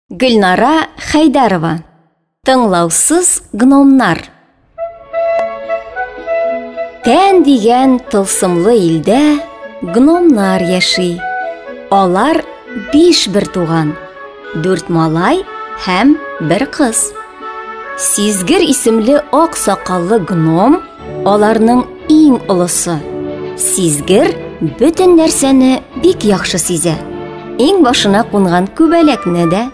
Гөлнара Хайдарова. Тыңлаусыз гномнар. Тән дигән тылсымлы илдә гномнар яши. Алар 5 бер туган, 4 малай һәм 1 кыз. Сизгер исемле ак сакаллы гном аларның иң олысы. Сизгер бөтен нәрсәне бик яхшы сизә. Иң башына кунган күбәләкне дә,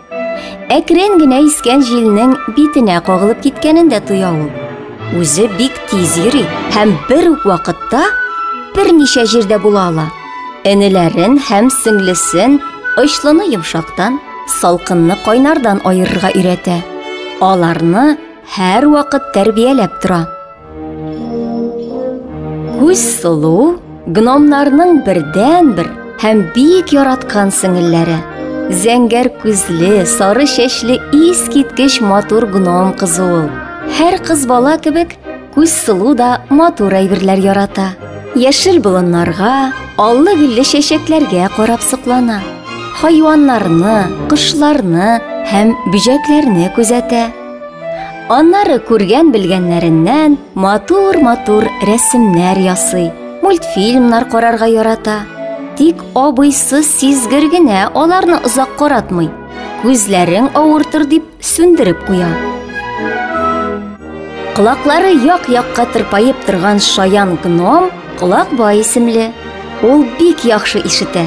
әкрен генә искән җилнең битенә кагылып киткәнен дә тоя ул. Үзе бик тиз йөри һәм бер үк вакытта берничә җирдә була ала. Энеләрен һәм сеңлесен очлыны йомшактан, салкынны кайнардан аерырга өйрәтә. Аларны һәр вакыт тәрбияләп тора. Күз сылу гномнарның бердән-бер һәм бик яраткан сеңелләре. Зәңгәр күзле, сары чәчле искиткеч матур гном кызы ул. Һәр кыз бала кебек күз сылу да матур әйберләр ярата. Яшел болыннарга, аллы-гөлле чәчәкләргә карап соклана. Хайваннарны, кошларны һәм бөҗәкләрне күзәтә. Аннары күргән белгәннәреннән матур-матур рәсемнәр ясый, мультфильмнар карарга ярата. Тик абыйсы сизгер генә аларны озак каратмый. Күзләрең авыртыр дип сүндереп куя. Колаклары як-якка тырпайып торган шаян гном Колакбай исемле. Ул бик яхшы ишетә.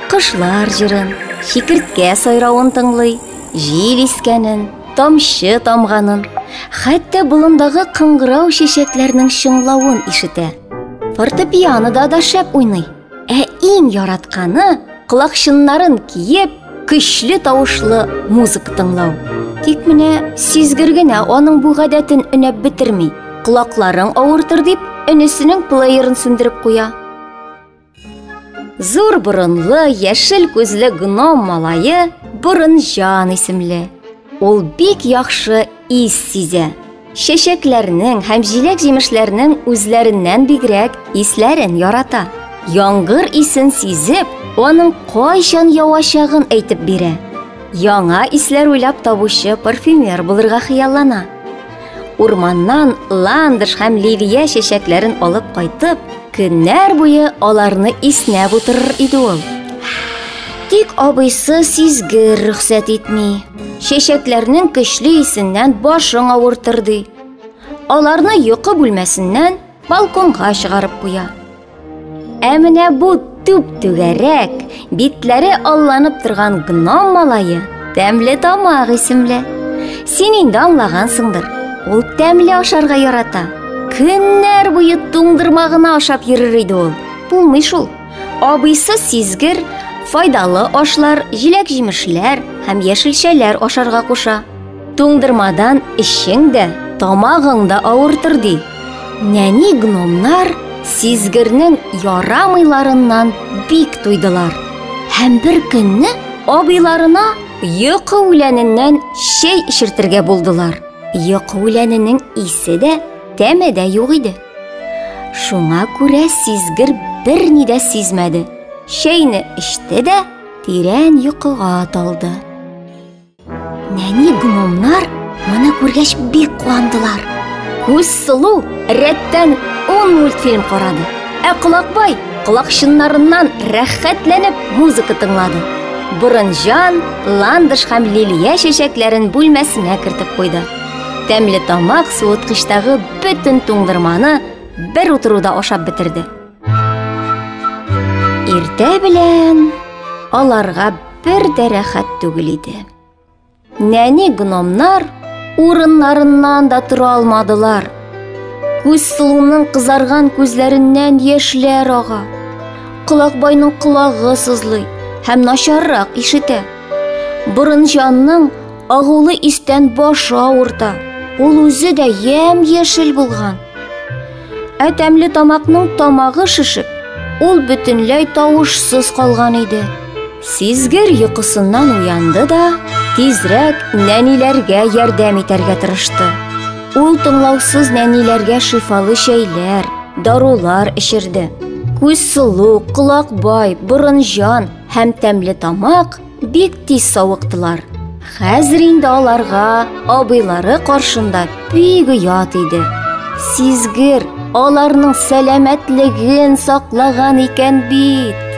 Кошлар җырын, чикерткә сайравын тыңлый, җил искәнен, тамчы тамганын, хәтта болындагы кыңгырау чәчәкләрнең шыңлавын ишетә. Фортепианода да шәп уйный. Ә иң яратканы колакчыннарын киеп, көчле тавышлы музыка тыңлау. Тик менә сизгер генә аның бу гадәтен өнәп бетерми. Колакларың авыртыр дип, энесенең плеерын сүндереп куя. Зур борынлы, яшел күзле гном малае Борынҗан исемле. Ул бик яхшы ис сизә. Чәчәкләрнең һәм җиләк-җимешләрнең үзләреннән бигрәк исләрен ярата. Яңгыр исен сизеп, аның кайчан явачагын әйтеп бирә. Яңа исләр уйлап табучы парфюмер булырга хыяллана. Урманнан ландыш һәм лилия чәчәкләрен алып кайтып, көннәр буе аларны иснәп утырыр иде ул. Тик абыйсы сизгер рөхсәт итми. Чәчәкләрнең көчле исеннән башың авыртыр ди. Аларны йокы бүлмәсеннән балконга чыгарып куя. Ә менә бу түп-түгәрәк, битләре алланып торган гном малае Тәмле тамак исемле. Син инде аңлагансыңдыр. Ул тәмле ашарга ярата. Көннәр буе туңдырмагына ашап йөрер иде ул. Булмый шул. Абыйсы сизгер файдалы ашлар, җиләк-җимешләр һәм яшелчәләр ашарга куша. Туңдырмадан эшең дә, тамагың да авыртыр ди. Нәни гномнар сизгернең ярамыйларыннан бик туйдылар. Һәм бер көнне абыйларына йокы үләненнән чәй ишертергә булдылар. Йокы үләненең исе дә, тәме дә юк иде. Шуңа күрә сизгер берни дә сизмәде. Чәйне эчте дә тирән йокыга талды. Нәни гномнар моны күргәч бик куандылар. Күз сылу рәттән 10 мультфильм карады. Ә Колакбай колакчыннарыннан рәхәтләнеп музыка тыңлады. Борынҗан ландыш һәм лилия чәчәкләрен бүлмәсенә кертеп куйды. Тәмле тамак суыткычтагы бөтен туңдырманы бер утыруда ашап бетерде. Иртә белән аларга бер дә рәхәт түгел иде. Нәни гномнар урыннарыннан да тора алмадылар. Күз сылуның кызарган күзләреннән яшьләр ага. Колакбайның колагы сызлый һәм начаррак ишетә. Борынҗанның агулы истән башы авырта. Ул үзе дә яшел булган. Ә тәмле тамакның тамагы шишеп, ул бөтенләй тавышсыз калган иде. Сизгер йокысыннан уянды да тизрәк нәниләргә ярдәм итәргә тырышты. Ул тыңлаусыз нәниләргә шифалы чәйләр, дарулар эчерде. Күз сылу, Колакбай, Борынҗан һәм тәмле тамак бик тиз савыктылар. Хәзер инде аларга абыйлары каршында бик оят иде. Сизгер аларның сәламәтлеген саклаган икән бит.